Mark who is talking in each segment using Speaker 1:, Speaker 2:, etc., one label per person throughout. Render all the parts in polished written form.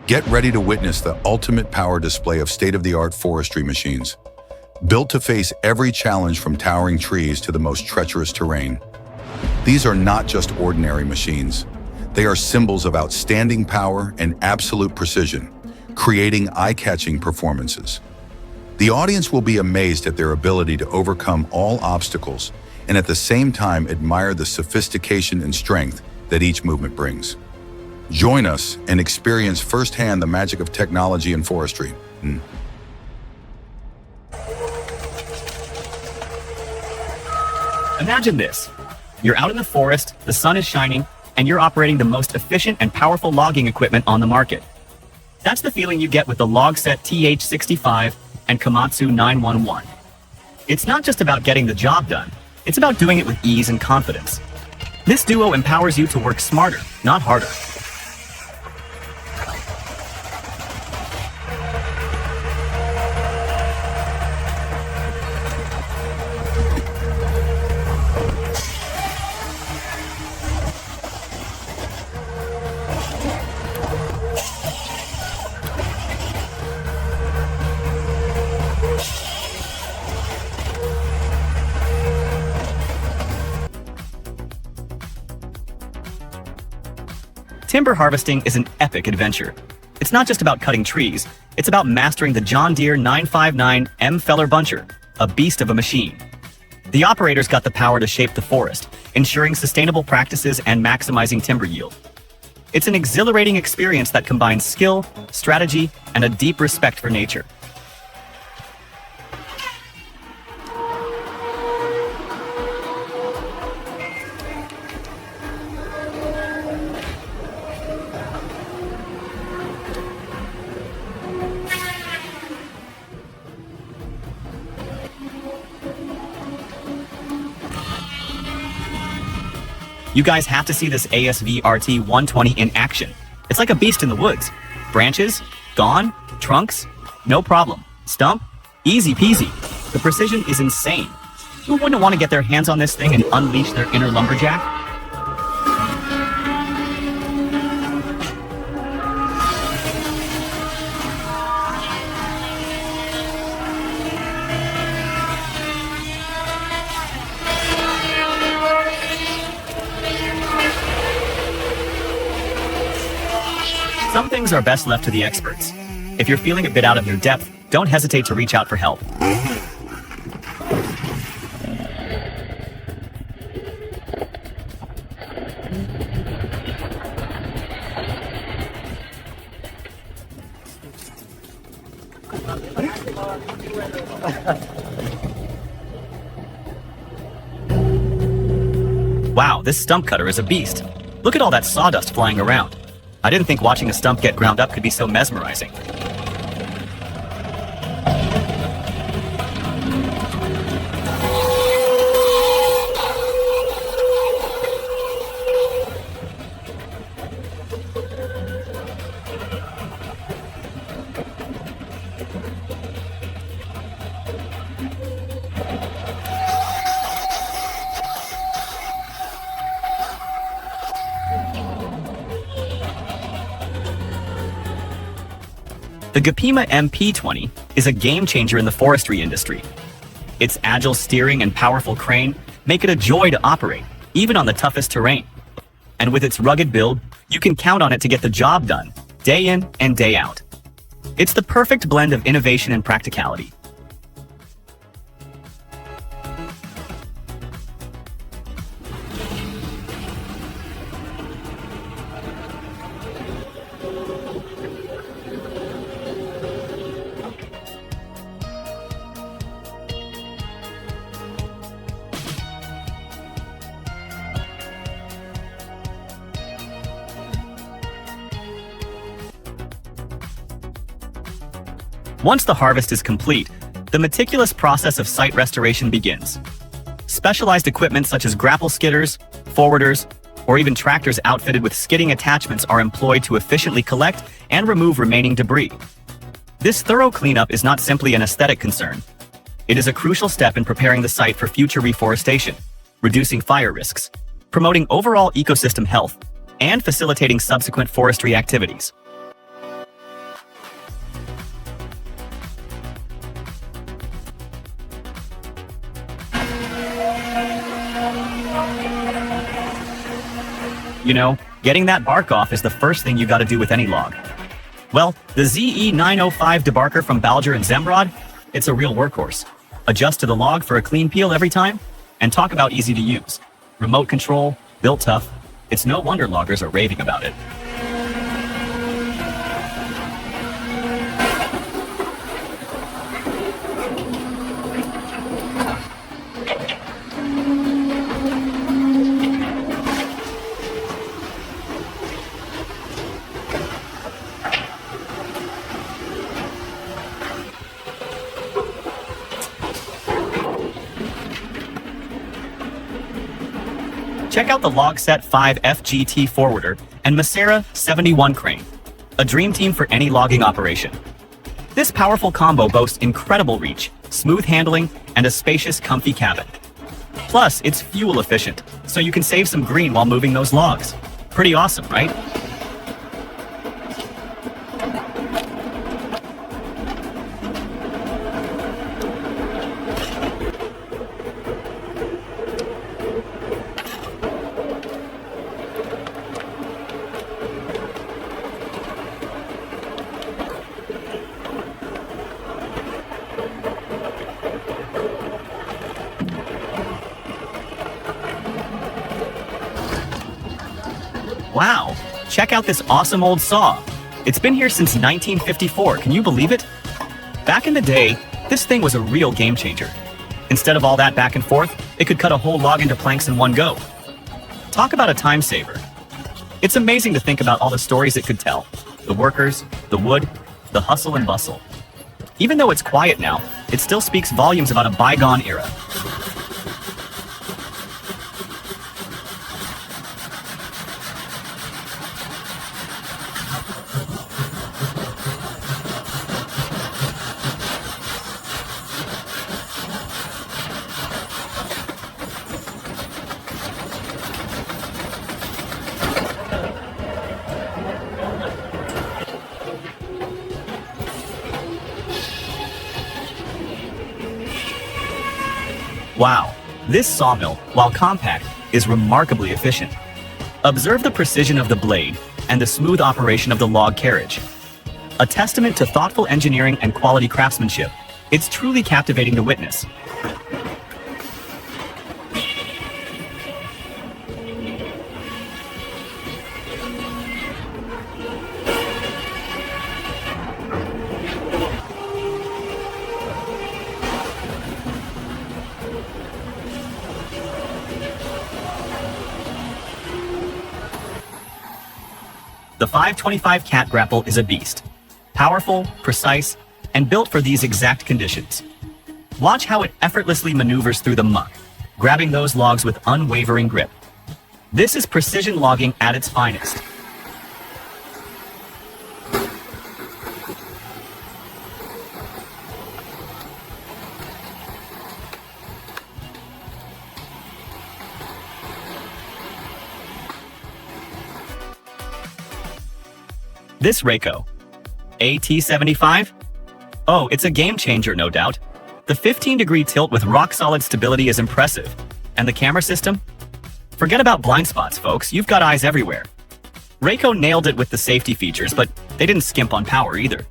Speaker 1: Get ready to witness the ultimate power display of state-of-the-art forestry machines. Built to face every challenge from towering trees to the most treacherous terrain. These are not just ordinary machines. They are symbols of outstanding power and absolute precision, creating eye-catching performances. The audience will be amazed at their ability to overcome all obstacles and at the same time admire the sophistication and strength that each movement brings. Join us and experience firsthand the magic of technology and forestry.
Speaker 2: Imagine this. You're out in the forest, the sun is shining, and you're operating the most efficient and powerful logging equipment on the market. That's the feeling you get with the Logset TH65 and Komatsu 911. It's not just about getting the job done, it's about doing it with ease and confidence. This duo empowers you to work smarter, not harder. Timber harvesting is an epic adventure. It's not just about cutting trees, it's about mastering the John Deere 959M Feller Buncher, a beast of a machine. The operator's got the power to shape the forest, ensuring sustainable practices and maximizing timber yield. It's an exhilarating experience that combines skill, strategy, and a deep respect for nature. You guys have to see this ASV RT120 in action. It's like a beast in the woods. Branches, gone. Trunks, no problem. Stump, easy peasy. The precision is insane. Who wouldn't want to get their hands on this thing and unleash their inner lumberjack? Some things are best left to the experts. If you're feeling a bit out of your depth, don't hesitate to reach out for help. Wow, this stump cutter is a beast. Look at all that sawdust flying around. I didn't think watching a stump get ground up could be so mesmerizing. The Gapima MP20 is a game-changer in the forestry industry. Its agile steering and powerful crane make it a joy to operate, even on the toughest terrain. And with its rugged build, you can count on it to get the job done, day in and day out. It's the perfect blend of innovation and practicality. Once the harvest is complete, the meticulous process of site restoration begins. Specialized equipment such as grapple skidders, forwarders, or even tractors outfitted with skidding attachments are employed to efficiently collect and remove remaining debris. This thorough cleanup is not simply an aesthetic concern. It is a crucial step in preparing the site for future reforestation, reducing fire risks, promoting overall ecosystem health, and facilitating subsequent forestry activities. You know, getting that bark off is the first thing you gotta do with any log. Well, the ZE905 debarker from Balger and Zemrod, it's a real workhorse. Adjust to the log for a clean peel every time, and talk about easy to use. Remote control, built tough. It's no wonder loggers are raving about it. Check out the Logset 5 FGT forwarder and Macera 71 crane, a dream team for any logging operation. This powerful combo boasts incredible reach, smooth handling, and a spacious, comfy cabin. Plus, it's fuel efficient, so you can save some green while moving those logs. Pretty awesome, right? Wow, check out this awesome old saw. It's been here since 1954, can you believe it? Back in the day, this thing was a real game changer. Instead of all that back and forth, it could cut a whole log into planks in one go. Talk about a time saver. It's amazing to think about all the stories it could tell. The workers, the wood, the hustle and bustle. Even though it's quiet now, it still speaks volumes about a bygone era. Wow, this sawmill, while compact, is remarkably efficient. Observe the precision of the blade and the smooth operation of the log carriage. A testament to thoughtful engineering and quality craftsmanship. It's truly captivating to witness. The 525 cat grapple is a beast. Powerful, precise, and built for these exact conditions. Watch how it effortlessly maneuvers through the muck, grabbing those logs with unwavering grip. This is precision logging at its finest. This Rayco, AT75? Oh, it's a game changer, no doubt. The 15-degree tilt with rock-solid stability is impressive. And the camera system? Forget about blind spots, folks. You've got eyes everywhere. Rayco nailed it with the safety features, but they didn't skimp on power either.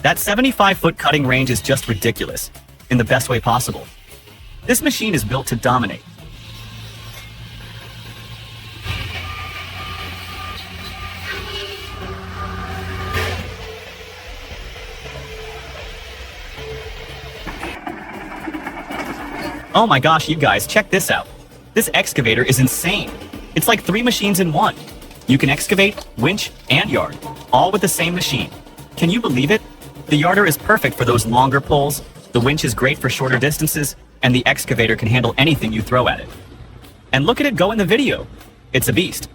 Speaker 2: That 75-foot cutting range is just ridiculous, in the best way possible. This machine is built to dominate. Oh my gosh, you guys, check this out. This excavator is insane. It's like 3 machines in one. You can excavate, winch, and yard, all with the same machine. Can you believe it? The yarder is perfect for those longer pulls, the winch is great for shorter distances, and the excavator can handle anything you throw at it. And look at it go in the video. It's a beast.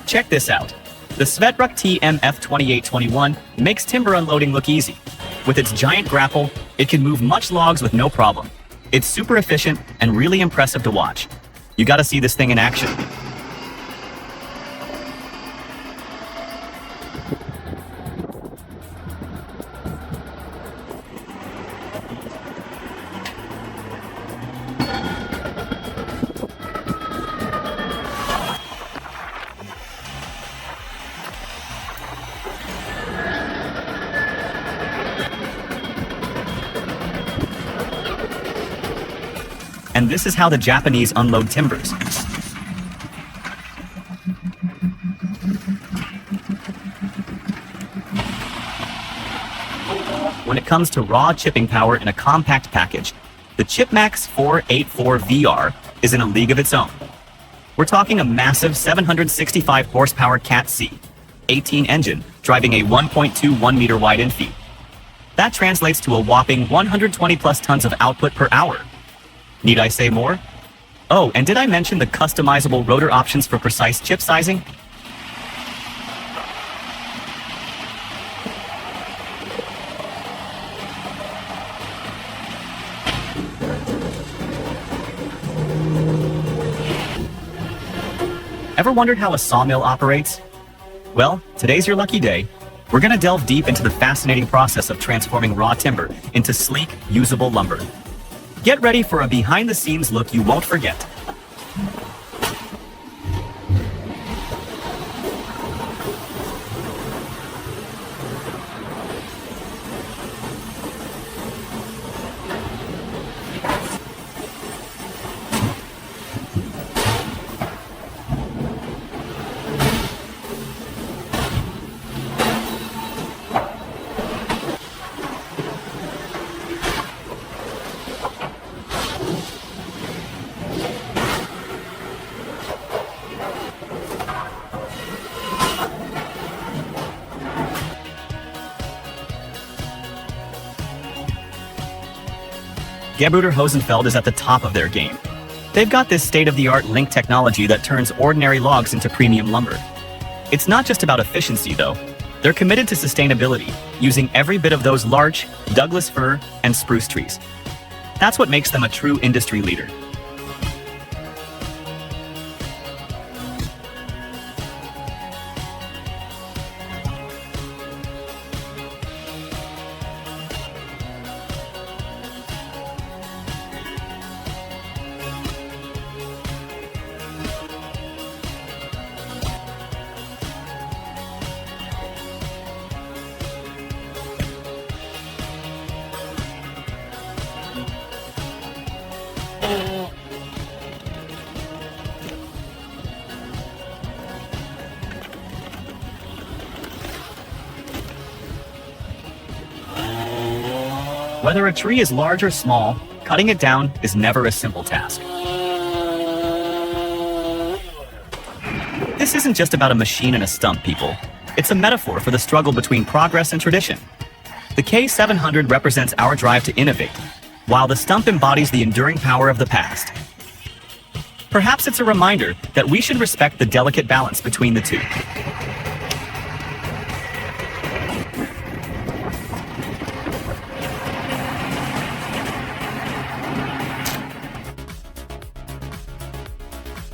Speaker 2: Check this out. The Svedruk TMF2821 makes timber unloading look easy. With its giant grapple, it can move much logs with no problem. It's super efficient and really impressive to watch. You gotta see this thing in action. And this is how the Japanese unload timbers. When it comes to raw chipping power in a compact package, the ChipMax 484VR is in a league of its own. We're talking a massive 765 horsepower Cat C, 18 engine, driving a 1.21 meter wide infeed. That translates to a whopping 120 plus tons of output per hour. Need I say more? Oh, and did I mention the customizable rotor options for precise chip sizing? Ever wondered how a sawmill operates? Well, today's your lucky day. We're gonna delve deep into the fascinating process of transforming raw timber into sleek, usable lumber. Get ready for a behind-the-scenes look you won't forget. Gebruder Hosenfeld is at the top of their game. They've got this state-of-the-art link technology that turns ordinary logs into premium lumber. It's not just about efficiency, though. They're committed to sustainability, using every bit of those larch, Douglas fir, and spruce trees. That's what makes them a true industry leader. Whether a tree is large or small, cutting it down is never a simple task. This isn't just about a machine and a stump, people. It's a metaphor for the struggle between progress and tradition. The K700 represents our drive to innovate, while the stump embodies the enduring power of the past. Perhaps it's a reminder that we should respect the delicate balance between the two.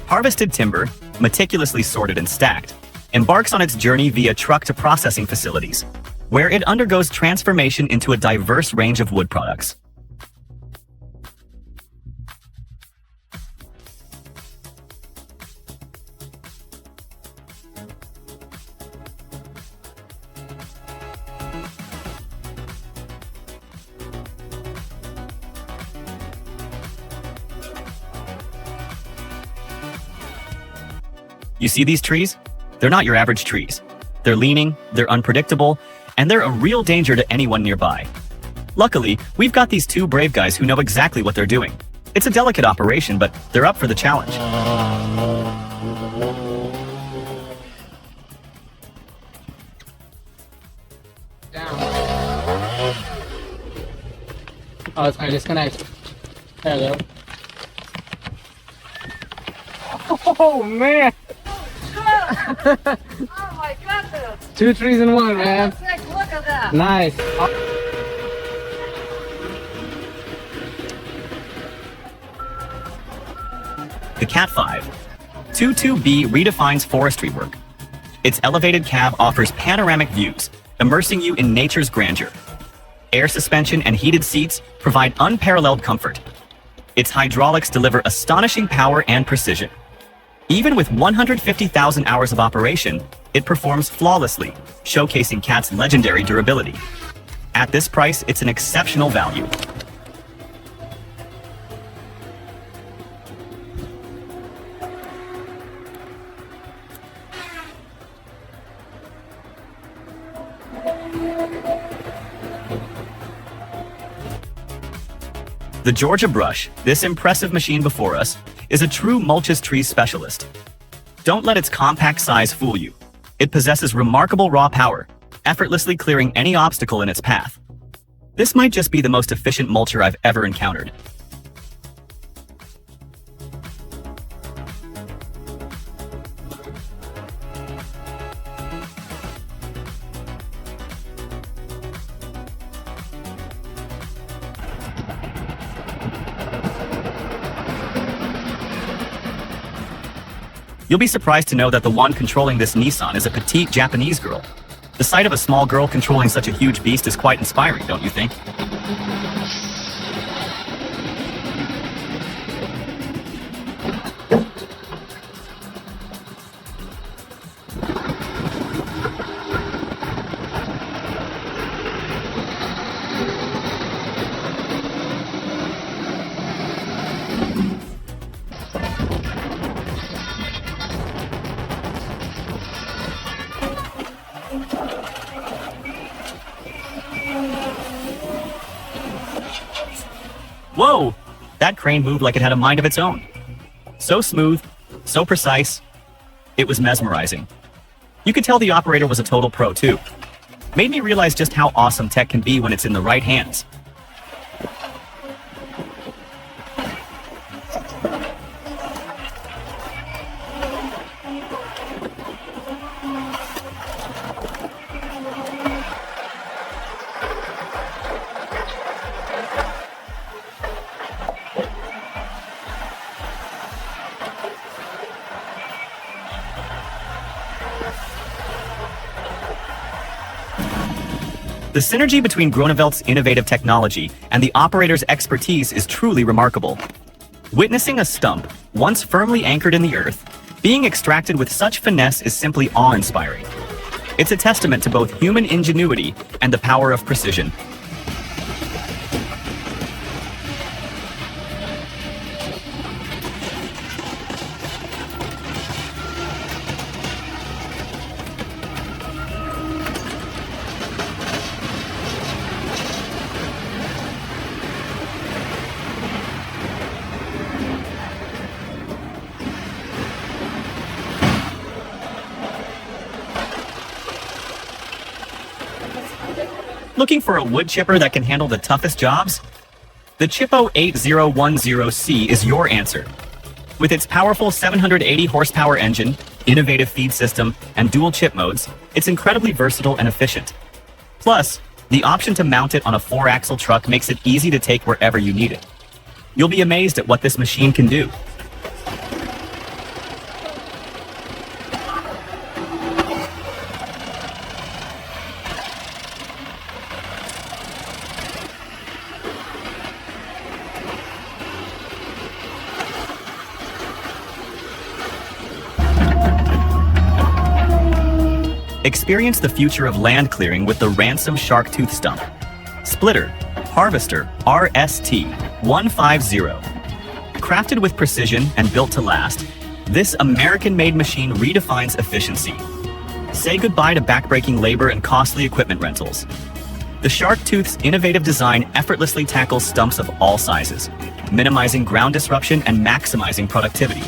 Speaker 2: Harvested timber, meticulously sorted and stacked, embarks on its journey via truck to processing facilities, where it undergoes transformation into a diverse range of wood products. You see these trees? They're not your average trees. They're leaning, they're unpredictable, and they're a real danger to anyone nearby. Luckily, we've got these two brave guys who know exactly what they're doing. It's a delicate operation, but they're up for the challenge.
Speaker 3: Down. Oh, it's gonna disconnect. There we go. Oh man!
Speaker 4: Oh my goodness!
Speaker 3: 2 trees in one, man.
Speaker 4: Sick, look at that!
Speaker 3: Nice.
Speaker 2: The Cat 5. 22B redefines forestry work. Its elevated cab offers panoramic views, immersing you in nature's grandeur. Air suspension and heated seats provide unparalleled comfort. Its hydraulics deliver astonishing power and precision. Even with 150,000 hours of operation, it performs flawlessly, showcasing Cat's legendary durability. At this price, it's an exceptional value. The Georgia Brush, this impressive machine before us, is a true mulches trees specialist. Don't let its compact size fool you. It possesses remarkable raw power, effortlessly clearing any obstacle in its path. This might just be the most efficient mulcher I've ever encountered. You'll be surprised to know that the one controlling this Nissan is a petite Japanese girl. The sight of a small girl controlling such a huge beast is quite inspiring, don't you think? Whoa! That crane moved like it had a mind of its own. So smooth, so precise. It was mesmerizing. You could tell the operator was a total pro too. Made me realize just how awesome tech can be when it's in the right hands. The synergy between Groeneveldt's innovative technology and the operator's expertise is truly remarkable. Witnessing a stump, once firmly anchored in the earth, being extracted with such finesse is simply awe-inspiring. It's a testament to both human ingenuity and the power of precision. Looking for a wood chipper that can handle the toughest jobs? The Chippo 8010C is your answer. With its powerful 780 horsepower engine, innovative feed system, and dual chip modes, it's incredibly versatile and efficient. Plus, the option to mount it on a 4-axle truck makes it easy to take wherever you need it. You'll be amazed at what this machine can do. Experience the future of land clearing with the Ransom Shark Tooth Stump. Splitter, Harvester RST-150. Crafted with precision and built to last, this American-made machine redefines efficiency. Say goodbye to backbreaking labor and costly equipment rentals. The Shark Tooth's innovative design effortlessly tackles stumps of all sizes, minimizing ground disruption and maximizing productivity.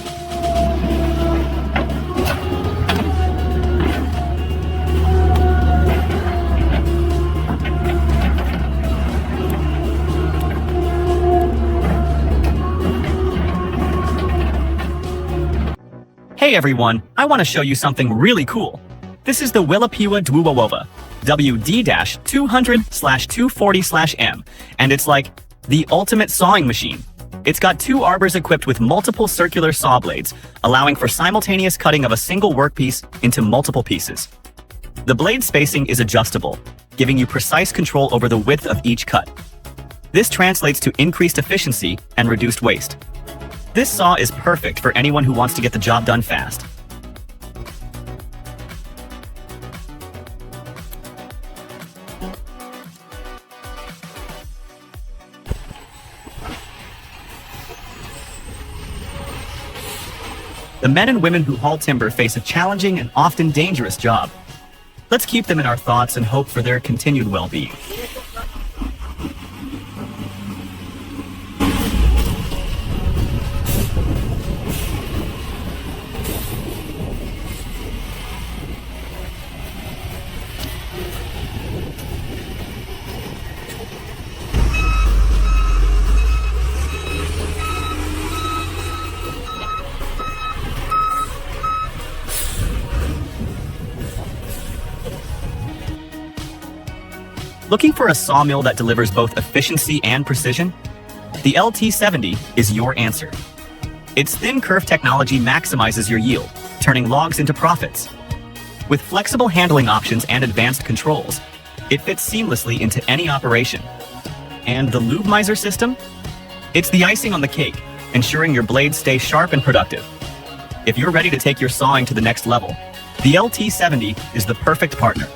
Speaker 2: Hey everyone, I want to show you something really cool. This is the Willapiwa Dwuwawowa WD-200/240/M, and it's like the ultimate sawing machine. It's got two arbors equipped with multiple circular saw blades, allowing for simultaneous cutting of a single workpiece into multiple pieces. The blade spacing is adjustable, giving you precise control over the width of each cut. This translates to increased efficiency and reduced waste. This saw is perfect for anyone who wants to get the job done fast. The men and women who haul timber face a challenging and often dangerous job. Let's keep them in our thoughts and hope for their continued well-being. Looking for a sawmill that delivers both efficiency and precision? The LT70 is your answer. Its thin curve technology maximizes your yield, turning logs into profits. With flexible handling options and advanced controls, it fits seamlessly into any operation. And the Lube Miser system? It's the icing on the cake, ensuring your blades stay sharp and productive. If you're ready to take your sawing to the next level, the LT70 is the perfect partner.